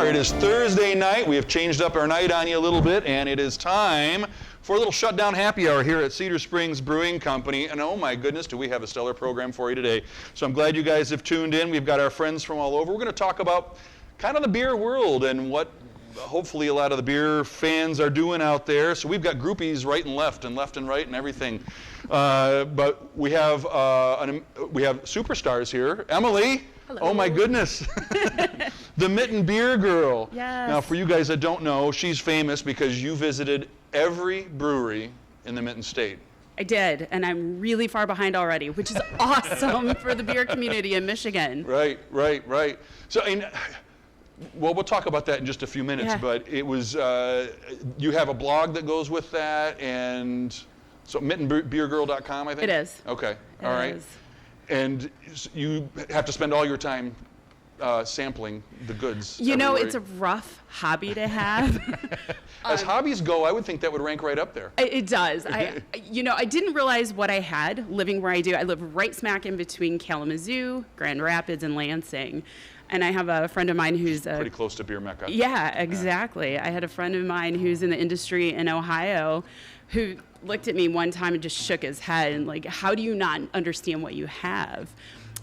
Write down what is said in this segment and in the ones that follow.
are. It is Thursday night. We have changed up our night on you a little bit, and it is time for a little Shutdown happy hour here at Cedar Springs Brewing Company. And oh my goodness, do we have a stellar program for you today. So I'm glad you guys have tuned in. We've got our friends from all over. We're going to talk about kind of the beer world and what hopefully a lot of the beer fans are doing out there. So we've got groupies right and left and right and everything. But we have superstars here. Emily. Hello. Oh my goodness. The mittenbootbeergirl. Yes. Now for you guys that don't know, she's famous because you visited every brewery in the Mitten state. I did, and I'm really far behind already, which is awesome for the beer community in Michigan. Right. So, well, we'll talk about that in just a few minutes, Yeah. but it was, you have a blog that goes with that, and so mittenbootbeergirl.com, I think? It is. Okay, all right. Is. And you have to spend all your time sampling the goods. You know, everywhere. it's a rough hobby to have. As hobbies go, I would think that would rank right up there. It does. I didn't realize what I had living where I do. I live right smack in between Kalamazoo, Grand Rapids, and Lansing. And I have a friend of mine who's pretty close to beer mecca. Yeah, exactly. I had a friend of mine who's in the industry in Ohio who looked at me one time and just shook his head and like, how do you not understand what you have?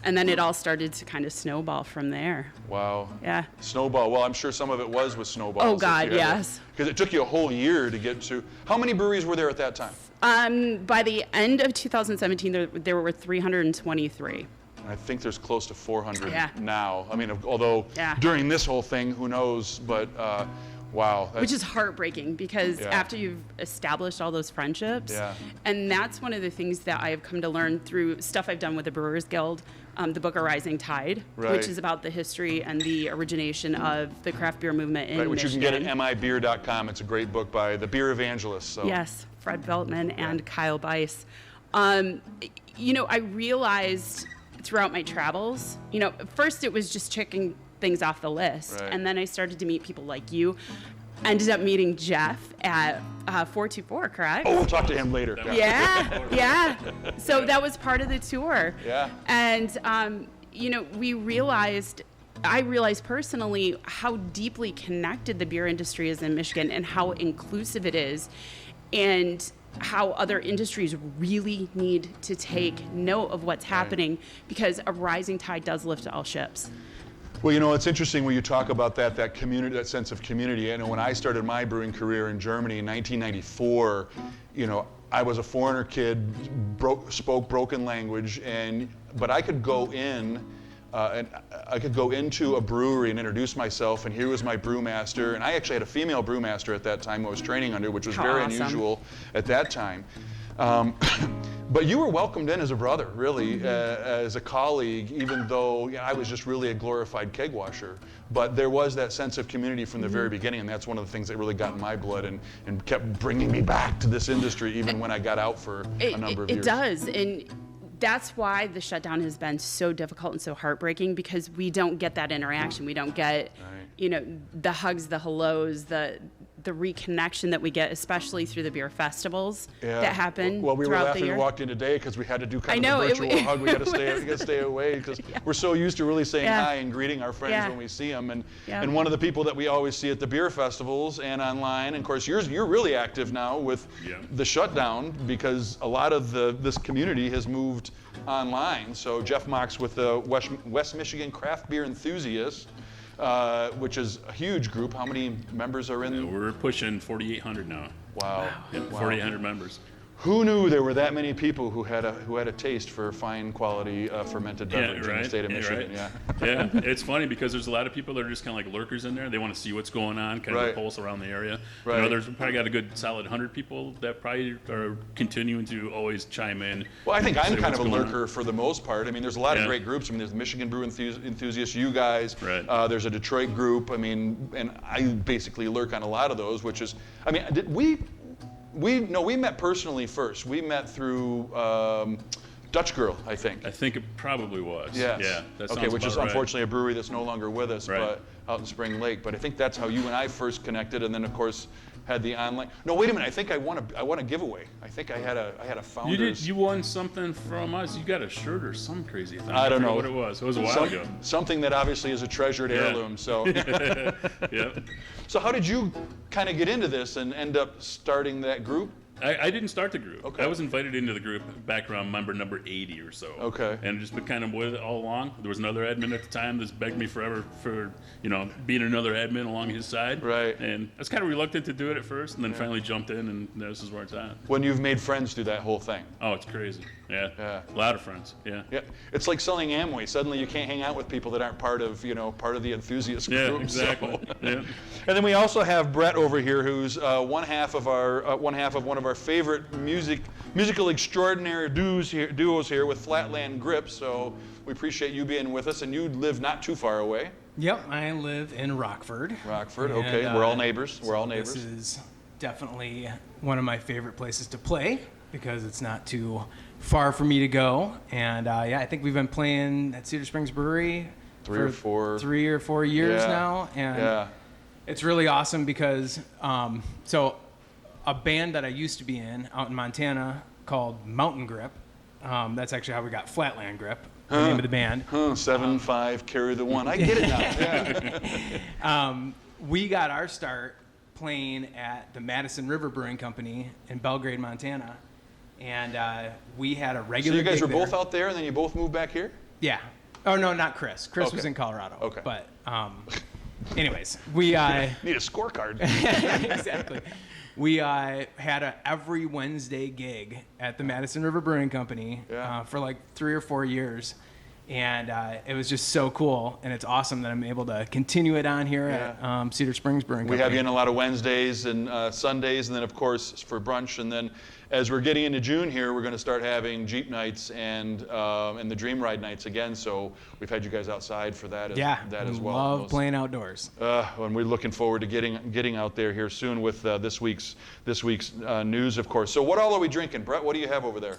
And then it all started to kind of snowball from there. Wow. Yeah. Snowball. Well, I'm sure some of it was with snowballs. Oh, God, yes. Because it took you a whole year to get to. How many breweries were there at that time? By the end of 2017, there were 323. I think there's close to 400 Yeah. now. I mean, although Yeah. during this whole thing, who knows? But wow. Which is heartbreaking because Yeah. after you've established all those friendships, Yeah. and that's one of the things that I have come to learn through stuff I've done with the Brewers Guild, the book A Rising Tide, Right. which is about the history and the origination of the craft beer movement in right, which Michigan. you can get at mittenbootbeergirl.com. It's a great book by the beer evangelists. So. Yes, Fred Veltman and Kyle Bice. I realized throughout my travels, first it was just checking things off the list. Right. And then I started to meet people like you. Ended up meeting Jeff at 424, correct? Oh, we'll talk to him later. Yeah. So that was part of the tour. Yeah. And, I realized personally how deeply connected the beer industry is in Michigan and how inclusive it is, and how other industries really need to take note of what's happening, because a rising tide does lift all ships. Well, it's interesting when you talk about that community, that sense of community. I know when I started my brewing career in Germany in 1994, I was a foreigner kid, spoke broken language, but I could go in and I could go into a brewery and introduce myself, and here was my brewmaster. And I actually had a female brewmaster at that time I was training under, which was very awesome. unusual at that time. But you were welcomed in as a brother, really, as a colleague, even though I was just really a glorified keg washer. But there was that sense of community from the very beginning, and that's one of the things that really got in my blood and kept bringing me back to this industry, even when I got out for a number of years. It does, and that's why the shutdown has been so difficult and so heartbreaking, because we don't get that interaction. We don't get, the hugs, the hellos, the reconnection that we get, especially through the beer festivals that happen Well, we were throughout laughing the year. when we walked in today because we had to do kind of a virtual hug. We got to stay away because we're so used to really saying hi and greeting our friends when we see them. And one of the people that we always see at the beer festivals and online, and of course you're really active now with the shutdown, because a lot of this community has moved online. So Jeff Mox with the West Michigan Craft Beer Enthusiasts, which is a huge group. How many members are in? We're pushing 4,800 now. Wow. Yep, 4,800 members. Who knew there were that many people who had a taste for fine quality fermented beverage in the state of Michigan? Yeah, it's funny because there's a lot of people that are just kind of like lurkers in there. They want to see what's going on, kind of pulse around the area. Right. There's probably got a good solid 100 people that probably are continuing to always chime in. Well, I think I'm kind of a lurker for the most part. I mean, there's a lot of great groups. I mean, there's the Michigan Brew Enthusiasts, you guys. Right. There's a Detroit group. I mean, and I basically lurk on a lot of those, which is, I mean, we met personally first. We met through Dutch Girl, I think. I think it probably was. Yes. Yeah. That sounds okay, which is about right. unfortunately a brewery that's no longer with us, Right. but out in Spring Lake. But I think that's how you and I first connected, and then of course had the online. No, wait a minute. I think I won a giveaway. I think I had a founders. You won something from us. You got a shirt or some crazy thing. I don't know what it was. It was a while ago. Something that obviously is a treasured heirloom. So. Yeah. So how did you kind of get into this and end up starting that group? I didn't start the group. Okay. I was invited into the group back around member number 80 or so. Okay. And just been kind of with it all along. There was another admin at the time that's begged me forever for, being another admin along his side. Right. And I was kind of reluctant to do it at first, and then finally jumped in, and this is where it's at. When you've made friends through that whole thing. Oh, it's crazy. Yeah. A lot of friends. Yeah. Yeah. It's like selling Amway. Suddenly you can't hang out with people that aren't part of the enthusiast group. Yeah, exactly. So. Yeah. And then we also have Brett over here, who's one half of one of our favorite musical extraordinary duos here with Flatland Grip. So we appreciate you being with us, and you live not too far away. Yep, I live in Rockford. Okay. We're all neighbors. This is definitely one of my favorite places to play because it's not too far for me to go. And I think we've been playing at Cedar Springs Brewery for 3 or 4 years now, and it's really awesome because so a band that I used to be in out in Montana called Mountain Grip. That's actually how we got Flatland Grip, the name of the band. 7-5, carry the one. I get it now. Yeah. We got our start playing at the Madison River Brewing Company in Belgrade, Montana, and we had a regular. So you guys were gig both there. out there, and then you both moved back here? Yeah. Oh no, not Chris. Chris Okay. was in Colorado. Okay. But anyways, we Need a scorecard. exactly. We had a every Wednesday gig at the Madison River Brewing Company for like 3 or 4 years. And it was just so cool, and it's awesome that I'm able to continue it on here at Cedar Springs Brewing Company. We have you in a lot of Wednesdays and Sundays, and then of course for brunch. And then as we're getting into June here, we're going to start having Jeep nights and the Dream Ride nights again. So we've had you guys outside for that as well. Love playing outdoors. And we're looking forward to getting out there here soon with this week's news, of course. So what all are we drinking, Brett? What do you have over there?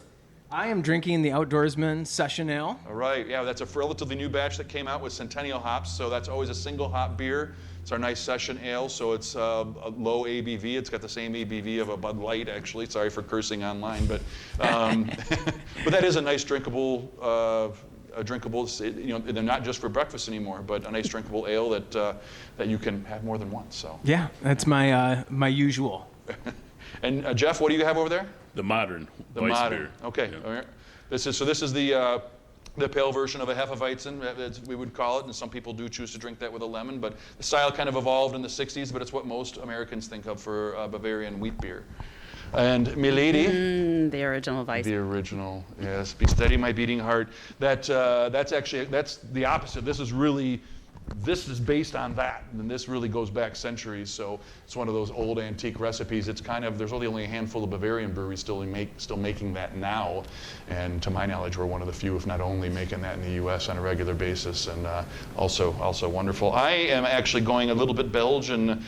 I am drinking the Outdoorsman Session Ale. All right, yeah, that's a relatively new batch that came out with Centennial hops, so that's always a single hop beer. It's our nice session ale, so it's a low ABV. It's got the same ABV of a Bud Light, actually. Sorry for cursing online, but but that is a nice drinkable. They're not just for breakfast anymore, but a nice drinkable ale that you can have more than once. So yeah, that's my usual. And Jeff, what do you have over there? The modern. The Weiss modern. beer. Okay. Yeah. All right. This is the pale version of a Hefeweizen, as we would call it, and some people do choose to drink that with a lemon. But the style kind of evolved in the '60s, but it's what most Americans think of for Bavarian wheat beer. And Milady. The original Weiss. The original, yes. Be steady, my beating heart. That's the opposite. This is based on that, and this really goes back centuries. So it's one of those old antique recipes. It's there's only a handful of Bavarian breweries still making that now, and to my knowledge, we're one of the few, if not only, making that in the U.S. on a regular basis, and also wonderful. I am actually going a little bit Belgian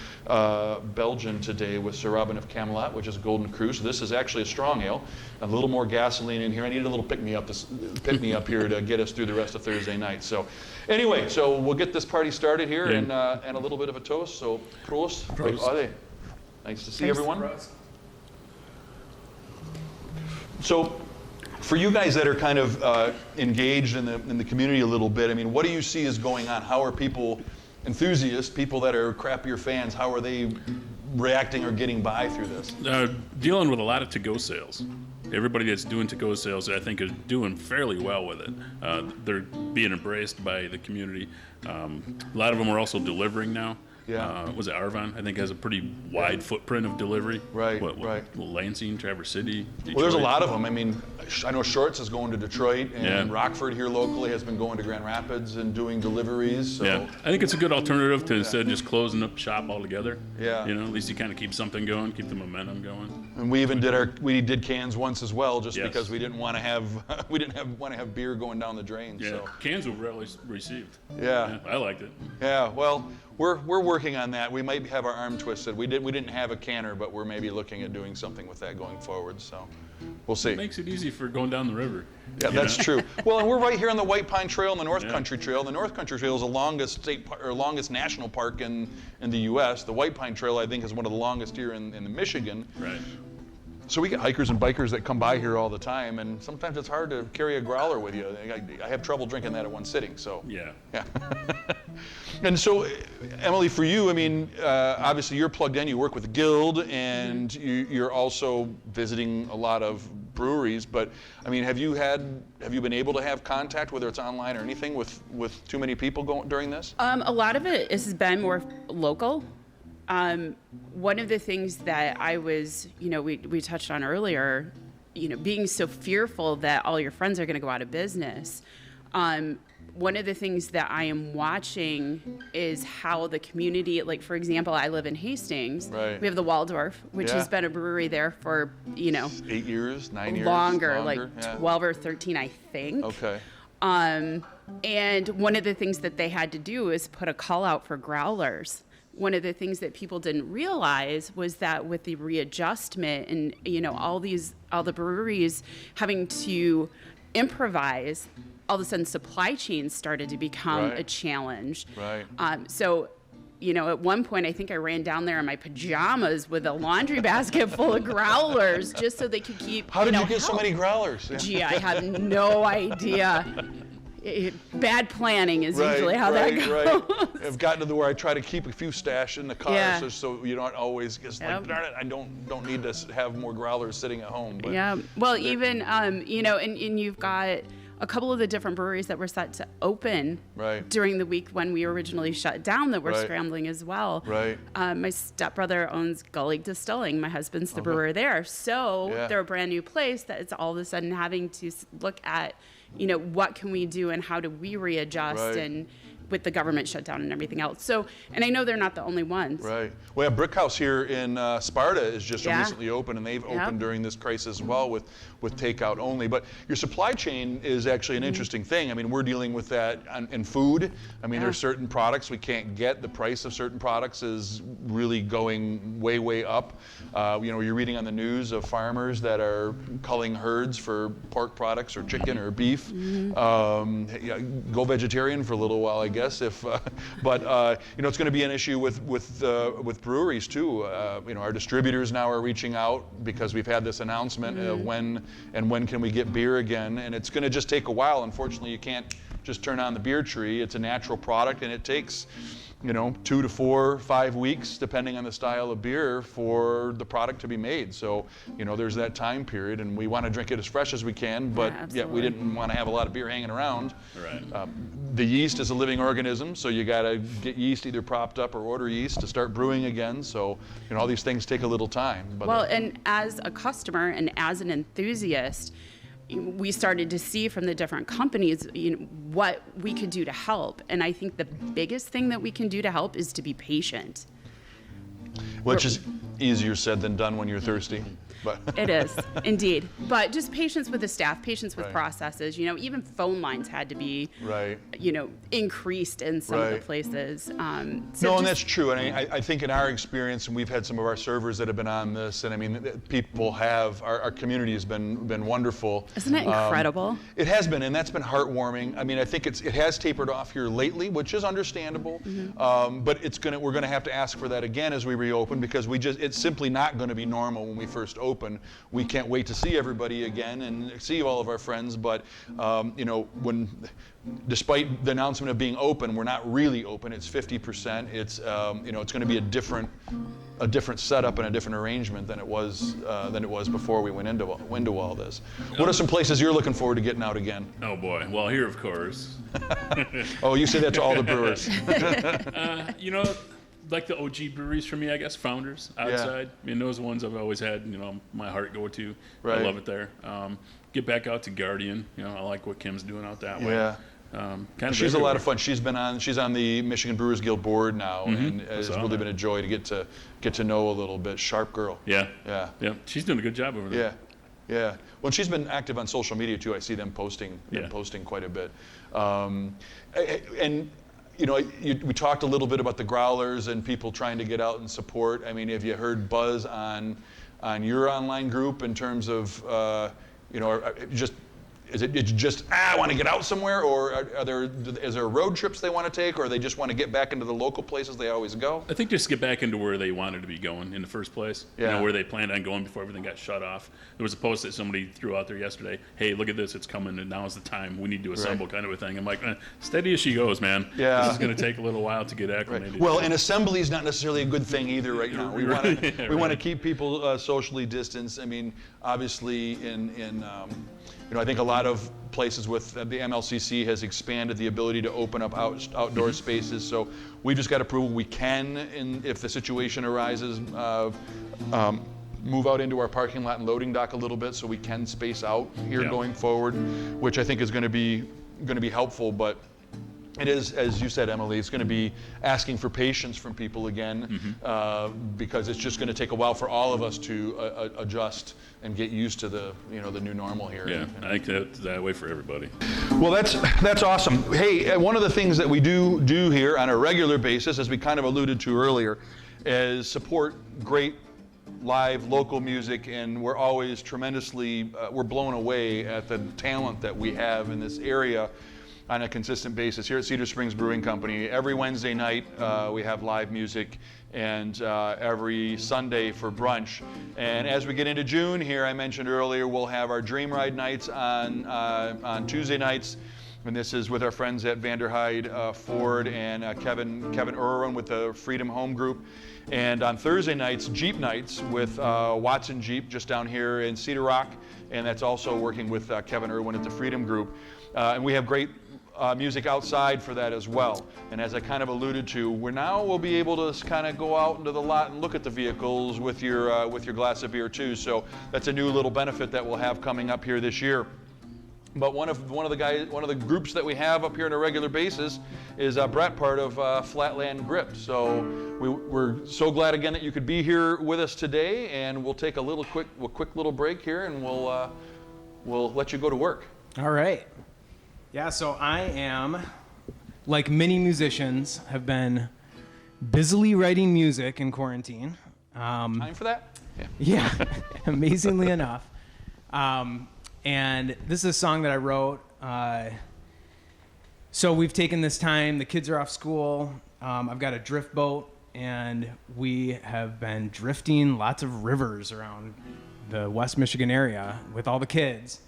today with Sir Robin of Camelot, which is Golden Cru. So this is actually a strong ale, a little more gasoline in here. I need a little pick me up here to get us through the rest of Thursday night. So anyway, so we'll get this party started here, and a little bit of a toast. So Prost. Prost. Nice to see everyone. So for you guys that are kind of engaged in the community a little bit, I mean, what do you see is going on? How are people, enthusiasts, people that are craft beer fans, how are they reacting or getting by through this? Dealing with a lot of to-go sales. Everybody that's doing to-go sales, I think, is doing fairly well with it. They're being embraced by the community. A lot of them are also delivering now. Yeah. Was it Arvon? I think has a pretty wide footprint of delivery. Right. Lansing, Traverse City, Detroit. Well, there's a lot of them. I mean, I know Shorts is going to Detroit, and Yeah. Rockford here locally has been going to Grand Rapids and doing deliveries. So. Yeah, I think it's a good alternative to instead of just closing up shop altogether. Yeah. You know, at least you kind of keep something going, keep the momentum going. And we even did cans once as well, just Yes. because we didn't want to have beer going down the drain. Yeah, So. cans were well received. Yeah. I liked it. Yeah, well, we're working on that. We might have our arm twisted. We didn't have a canner, but we're maybe looking at doing something with that going forward. So, we'll see. It makes it easy for going down the river. Yeah, that's true. Well, and we're right here on the White Pine Trail and the North Country Trail. The North Country Trail is the longest longest national park in the U.S. The White Pine Trail, I think, is one of the longest here in Michigan. Right. So we get hikers and bikers that come by here all the time, and sometimes it's hard to carry a growler with you. I have trouble drinking that at one sitting. So Yeah. And so, Emily, for you, I mean, obviously you're plugged in. You work with the Guild, and you're also visiting a lot of breweries. But I mean, have you been able to have contact, whether it's online or anything, with too many people during this? A lot of it has been more local. One of the things that I was, we touched on earlier, being so fearful that all your friends are going to go out of business. One of the things that I am watching is how the community, like, for example, I live in Hastings. Right. We have the Waldorf, which has been a brewery there for, 8 years, 9 years? Longer, like 12 or 13, I think. Okay. And one of the things that they had to do is put a call out for growlers. One of the things that people didn't realize was that with the readjustment and, all the breweries having to improvise, all of a sudden supply chains started to become a challenge. Right. So, at one point, I think I ran down there in my pajamas with a laundry basket full of growlers just so they could keep, How did you get so many growlers? Gee, I have no idea. Bad planning is usually how that goes. Right. I've gotten to where I try to keep a few stash in the car so you don't always just like, darn it, I don't need to have more growlers sitting at home. But yeah. Well, even and you've got a couple of the different breweries that were set to open during the week when we originally shut down that were scrambling as well. Right. My stepbrother owns Gully Distilling. My husband's the brewer there. So they're a brand new place that it's all of a sudden having to look at, what can we do and how do we readjust and with the government shutdown and everything else. So, and I know they're not the only ones. Right. Well, yeah, Brick House here in Sparta is just recently open, and they've opened during this crisis as well with takeout only. But your supply chain is actually an interesting thing. I mean, we're dealing with that in food. I mean, there's certain products we can't get. The price of certain products is really going way, way up. You're reading on the news of farmers that are culling herds for pork products or chicken or beef. Go vegetarian for a little while, I guess. But it's going to be an issue with breweries too. Our distributors now are reaching out because we've had this announcement of when can we get beer again, and it's going to just take a while. Unfortunately, you can't just turn on the beer tree. It's a natural product, and it takes 2 to 4, 5 weeks, depending on the style of beer, for the product to be made. So, there's that time period, and we want to drink it as fresh as we can, but yet we didn't want to have a lot of beer hanging around. Right. The yeast is a living organism, so you got to get yeast either propped up or order yeast to start brewing again. So, all these things take a little time. But, and as a customer and as an enthusiast, we started to see from the different companies, what we could do to help. And I think the biggest thing that we can do to help is to be patient. Which is easier said than done when you're thirsty. But it is, indeed. But just patience with the staff, patience with processes. Even phone lines had to be, increased in some of the places. And that's true. And I think in our experience, and we've had some of our servers that have been on this, and I mean, people have, our community has been wonderful. Isn't it incredible? It has been, and that's been heartwarming. I mean, I think it has tapered off here lately, which is understandable. But we're going to have to ask for that again as we reopen, because it's simply not going to be normal when we first open. We can't wait to see everybody again and see all of our friends, but despite the announcement of being open, we're not really open. It's 50%. It's it's going to be a different setup and a different arrangement than it was before we went into all this. What are some places you're looking forward to getting out again? Oh boy, well, here of course. Oh, you say that to all the brewers. Like the OG breweries for me, I guess, founders outside. I mean, those ones I've always had, my heart go to. I love it there. Get back out to Guardian. I like what Kim's doing out that way. Yeah. She's a lot of fun. She's on the Michigan Brewers Guild board now, and it's really been a joy to get to know a little bit. Sharp girl. Yeah. She's doing a good job over there. Yeah. Well, she's been active on social media too. I see them posting quite a bit. We talked a little bit about the growlers and people trying to get out and support. I mean, have you heard buzz on your online group in terms of, is it just, I want to get out somewhere, or is there road trips they want to take, or they just want to get back into the local places they always go? I think just get back into where they wanted to be going in the first place. Yeah. Where they planned on going before everything got shut off. There was a post that somebody threw out there yesterday. Hey, look at this, it's coming, and now's the time. We need to assemble, kind of a thing. I'm like, steady as she goes, man. Yeah. This is going to take a little while to get acclimated. Right. Well, and assembly is not necessarily a good thing either right now. We want to keep people socially distanced. I mean, obviously, I think a lot of places with the MLCC has expanded the ability to open up outdoor spaces. So we just got to prove we can, if the situation arises, move out into our parking lot and loading dock a little bit so we can space out here going forward, which I think is going to be helpful. But it is, as you said, Emily, it's going to be asking for patience from people again, because it's just going to take a while for all of us to adjust and get used to the new normal here. Yeah, I think that's that way for everybody. Well, that's awesome. Hey, one of the things that we do here on a regular basis, as we kind of alluded to earlier, is support great live local music, and we're always tremendously we're blown away at the talent that we have in this area on a consistent basis. Here at Cedar Springs Brewing Company, every Wednesday night we have live music, and every Sunday for brunch. And as we get into June here, I mentioned earlier, we'll have our Dream Ride nights on Tuesday nights, and this is with our friends at Vanderhyde Ford and Kevin Irwin with the Freedom Home Group. And on Thursday nights, Jeep nights with Watson Jeep just down here in Cedar Rock, and that's also working with Kevin Irwin at the Freedom Group. And we have great music outside for that as well. And as I kind of alluded to, we'll be able to kind of go out into the lot and look at the vehicles with your glass of beer too. So that's a new little benefit that we'll have coming up here this year. But one of the groups that we have up here on a regular basis is Brett, part of Flatland Grip. So we're so glad again that you could be here with us today, and we'll take a quick little break here, and we'll let you go to work. All right. Yeah, so I am, like many musicians, have been busily writing music in quarantine. Time for that? Yeah, amazingly enough. And this is a song that I wrote. So we've taken this time, the kids are off school, I've got a drift boat, and we have been drifting lots of rivers around the West Michigan area with all the kids.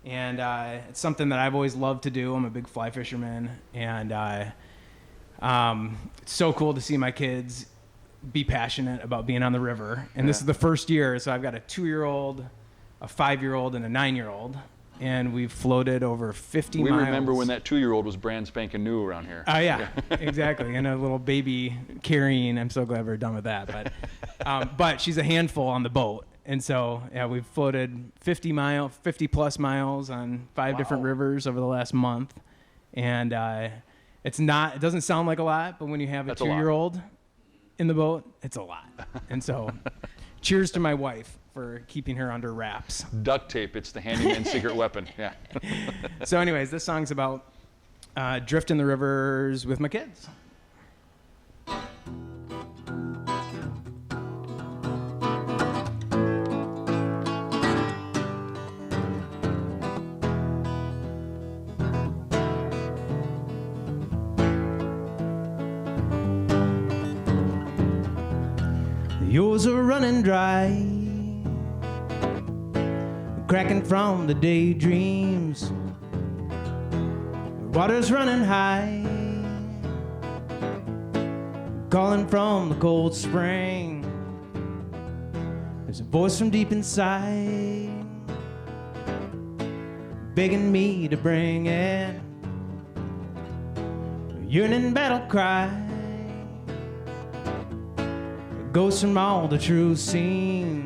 And it's something that I've always loved to do. I'm a big fly fisherman, and it's so cool to see my kids be passionate about being on the river. And this is the first year, so I've got a 2-year-old, a 5-year-old, and a 9-year-old, and we've floated over 50 miles. We remember when that 2-year-old was brand spanking new around here. Oh, yeah, exactly. And a little baby carrying. I'm so glad we're done with that. But she's a handful on the boat. And so, yeah, we've floated 50 plus miles on 5 different rivers over the last month. And it doesn't sound like a lot, but when you have a 2-year-old in the boat, it's a lot. And so, cheers to my wife for keeping her under wraps. Duct tape, it's the handyman's secret weapon. Yeah. So anyways, this song's about drifting the rivers with my kids. Yours are running dry, cracking from the daydreams. Water's running high, calling from the cold spring. There's a voice from deep inside, begging me to bring it. A yearning battle cry, ghosts from all the true scene.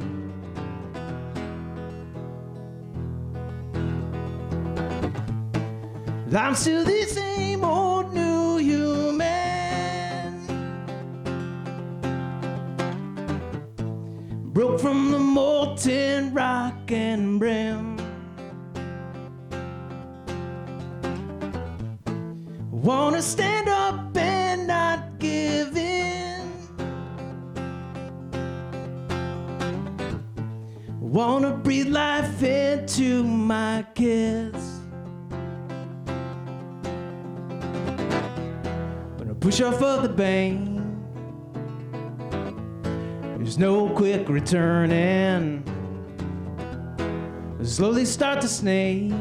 I'm still the same old new human, broke from the molten rock and brim. Wanna stand up and not give in. wanna breathe life into my kids. When I push off of the bank, there's no quick returning. I slowly start to snake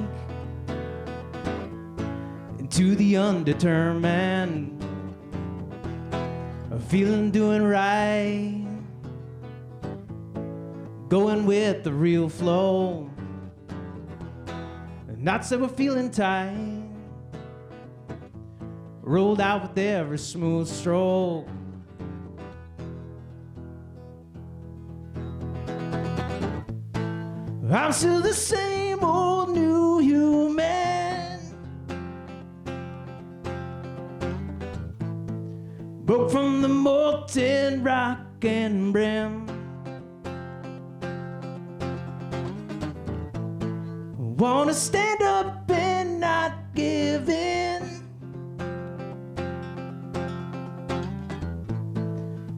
into the undetermined. I'm feeling doing right, going with the real flow. Not so we're feeling tight, rolled out with every smooth stroke. I'm still the same old new human, broke from the molten rock and brim. Wanna stand up and not give in.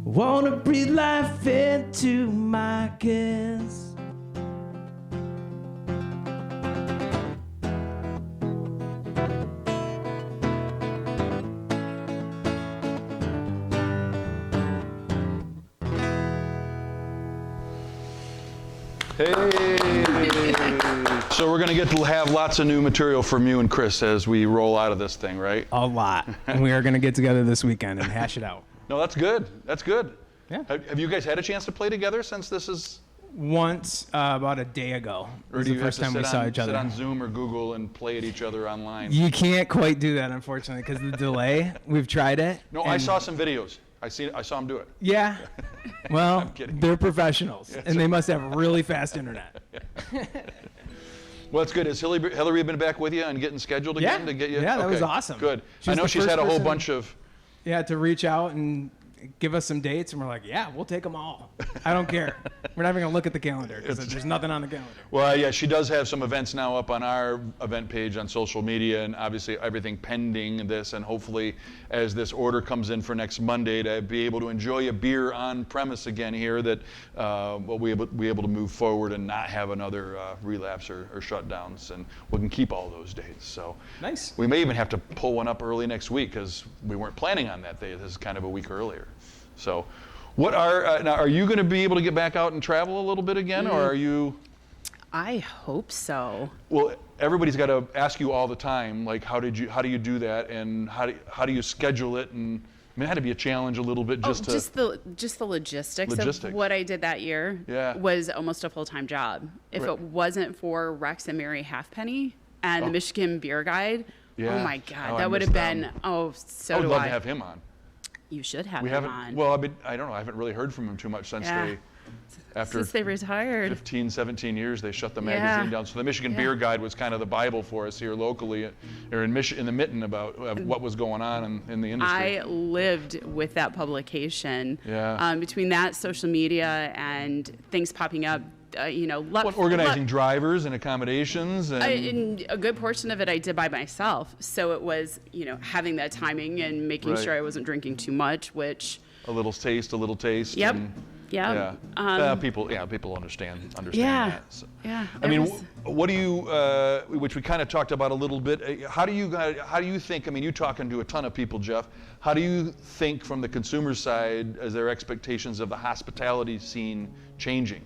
Wanna breathe life into my kids. Hey! So we're going to get to have lots of new material from you and Chris as we roll out of this thing, right? A lot. And we are going to get together this weekend and hash it out. No, that's good. That's good. Yeah. Have you guys had a chance to play together since this is? Once, about a day ago. Or do you have to sit on Zoom or Google and play at each other online? You can't quite do that, unfortunately, because of the delay. We've tried it. No, I saw some videos. I saw them do it. Yeah. Well, they're professionals, and they must have really fast internet. Well, that's good. Has Hillary been back with you and getting scheduled again to get you? Yeah, that was awesome. Good. I know she's had a whole bunch of. Yeah, to reach out and give us some dates, and we're like, yeah, we'll take them all. I don't care. We're not even going to look at the calendar because there's nothing on the calendar. Well, yeah, she does have some events now up on our event page on social media, and obviously everything pending this, and hopefully as this order comes in for next Monday to be able to enjoy a beer on premise again here, that we'll be able to move forward and not have another relapse or shutdowns, and we can keep all those dates. So nice. We may even have to pull one up early next week because we weren't planning on that day. This is kind of a week earlier. So, what now? Are you going to be able to get back out and travel a little bit again, or are you? I hope so. Well, everybody's got to ask you all the time, like, how do you do that, and how do you schedule it? And I mean, it had to be a challenge a little bit just the logistics of what I did that year. Was almost a full-time job. If it wasn't for Rex and Mary Halfpenny and the Michigan Beer Guide, oh my God, that would have been so. I would love to have him on. You should have him on. Well, I don't know. I haven't really heard from him too much since they retired. 15, 17 years, they shut the magazine down. So the Michigan Beer Guide was kind of the Bible for us here locally, or in the Mitten, about what was going on in the industry. I lived with that publication. Yeah. Between that, social media, and things popping up. Organizing drivers and accommodations, and a good portion of it I did by myself. So it was, having that timing and making sure I wasn't drinking too much, which a little taste. Yep. People understand yeah. that. So. Yeah. I mean, what do you, which we kind of talked about a little bit. How do you think? I mean, you're talking to a ton of people, Jeff. How do you think from the consumer side, as their expectations of the hospitality scene changing?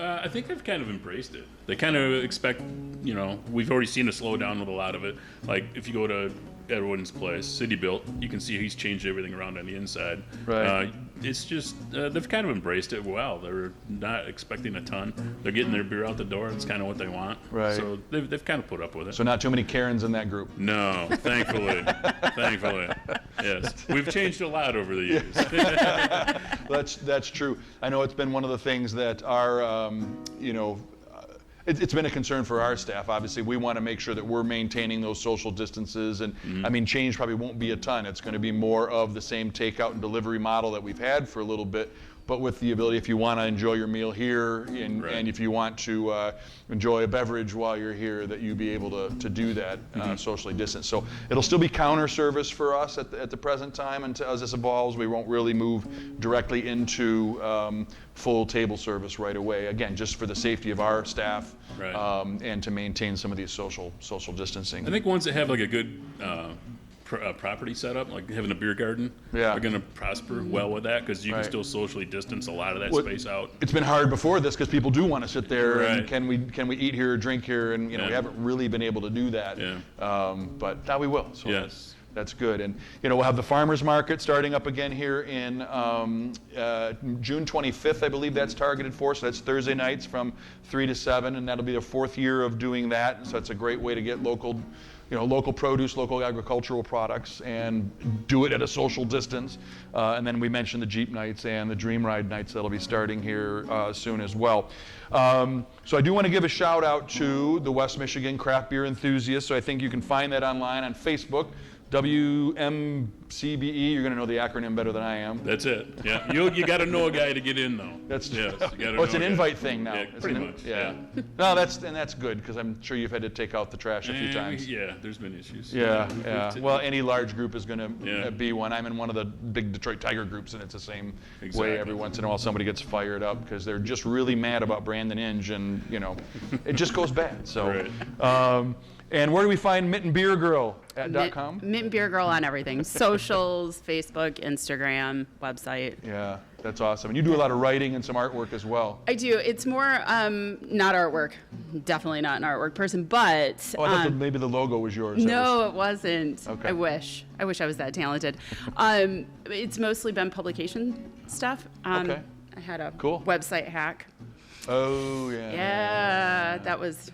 I think they've kind of embraced it. They kind of expect, we've already seen a slowdown with a lot of it. Like if you go to Edwin's place, City Built, you can see he's changed everything around on the inside. Right. It's just, they've kind of embraced it well. They're not expecting a ton. They're getting their beer out the door. It's kind of what they want. Right. So they've kind of put up with it. So not too many Karens in that group. No, thankfully. Thankfully. Yes. We've changed a lot over the years. That's true. I know it's been one of the things that our, it's been a concern for our staff. Obviously, we want to make sure that we're maintaining those social distances. And I mean, change probably won't be a ton. It's going to be more of the same takeout and delivery model that we've had for a little bit. but with the ability, if you want to enjoy your meal here, and if you want to enjoy a beverage while you're here, that you be able to do that socially distanced. So it'll still be counter service for us at the present time, and as this evolves, we won't really move directly into full table service right away. Again, just for the safety of our staff, and to maintain some of these social distancing. I think ones that have like a good property set up, like having a beer garden, are going to prosper well with that, because you can still socially distance a lot of that space out. It's been hard before this because people do want to sit there and can we eat here, drink here, and we haven't really been able to do that. But now we will. So that's good. And we'll have the farmers market starting up again here in June 25th, I believe that's targeted for. So that's Thursday nights from 3 to 7, and that'll be the 4th year of doing that. So it's a great way to get local produce, local agricultural products, and do it at a social distance. And then we mentioned the Jeep nights and the Dream Ride nights that'll be starting here soon as well. So I do want to give a shout out to the West Michigan Craft Beer Enthusiasts. So I think you can find that online on Facebook. WMCBE, you're going to know the acronym better than I am. That's it. Yeah, you got to know a guy to get in, though. It's an invite thing now. Yeah, pretty much. Yeah. No, that's good, because I'm sure you've had to take out the trash a few times. Yeah, there's been issues. Yeah. Well, any large group is going to be one. I'm in one of the big Detroit Tiger groups, and it's the same way. Every once in a while, somebody gets fired up because they're just really mad about Brandon Inge, and it just goes bad. So. And where do we find mittenbootbeergirl .com? Mittenbootbeergirl on everything. Socials, Facebook, Instagram, website. Yeah, that's awesome. And you do a lot of writing and some artwork as well. I do. It's more not artwork. Definitely not an artwork person, but... Oh, I thought maybe the logo was yours. No, it wasn't. Okay. I wish I was that talented. It's mostly been publication stuff. Okay. I had a cool website hack. Oh, yeah. Yeah, that was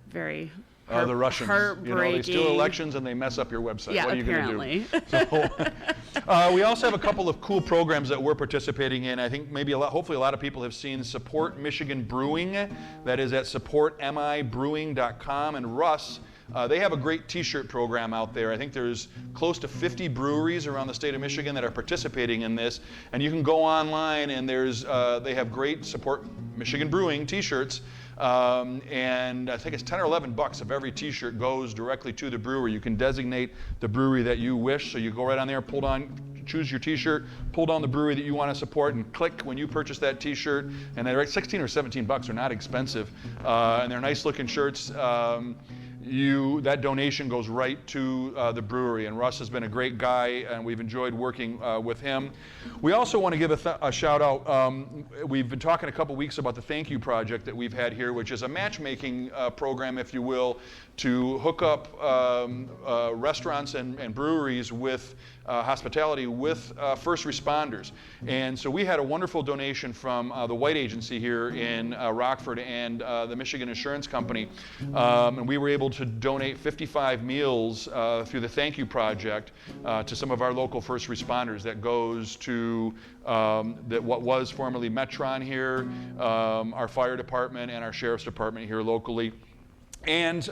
very... the Russians, they steal elections and they mess up your website. Yeah, what are you apparently. Going to do? We also have a couple of cool programs that we're participating in. I think hopefully a lot of people have seen Support Michigan Brewing. That is at supportmibrewing.com. And Russ, they have a great T-shirt program out there. I think there's close to 50 breweries around the state of Michigan that are participating in this. And you can go online, and they have great Support Michigan Brewing T-shirts. And I think it's $10 or $11 if every T-shirt goes directly to the brewery. You can designate the brewery that you wish, so you go right on there, choose your T-shirt, pull down the brewery that you want to support, and click when you purchase that T-shirt. And they're $16 or $17. They're not expensive, and they're nice-looking shirts. That donation goes right to the brewery, and Russ has been a great guy, and we've enjoyed working with him. We also want to give a shout out. We've been talking a couple weeks about the Thank You Project that we've had here, which is a matchmaking program, if you will, to hook up restaurants and breweries with hospitality with first responders. And so we had a wonderful donation from the White Agency here in Rockford and the Michigan Insurance Company. And we were able to donate 55 meals through the Thank You Project to some of our local first responders. That goes to what was formerly Metron here, our fire department, and our sheriff's department here locally. And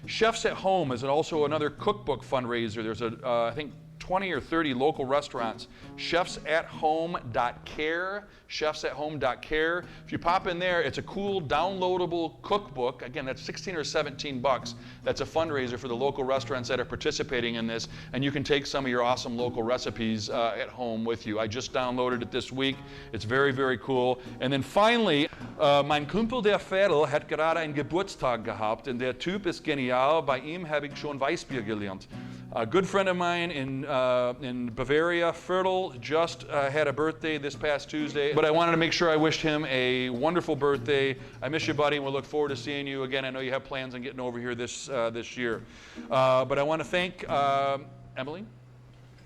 Chefs at Home is also another cookbook fundraiser. There's I think 20 or 30 local restaurants. Chefsathome.care. Chefsathome.care. If you pop in there, it's a cool downloadable cookbook. Again, that's $16 or $17. That's a fundraiser for the local restaurants that are participating in this, and you can take some of your awesome local recipes at home with you. I just downloaded it this week. It's very, very cool. And then finally, mein Kumpel der Fädel hat gerade einen Geburtstag gehabt, und der Typ ist genial. Bei ihm habe ich schon Weißbier gelernt. A good friend of mine in Bavaria, Fertl, just had a birthday this past Tuesday, but I wanted to make sure I wished him a wonderful birthday. I miss you, buddy, and we'll look forward to seeing you again. I know you have plans on getting over here this year. But I want to thank Emily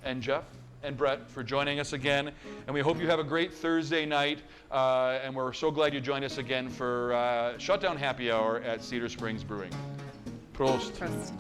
and Jeff and Brett for joining us again, and we hope you have a great Thursday night, and we're so glad you joined us again for Shutdown Happy Hour at Cedar Springs Brewing. Prost. Prost.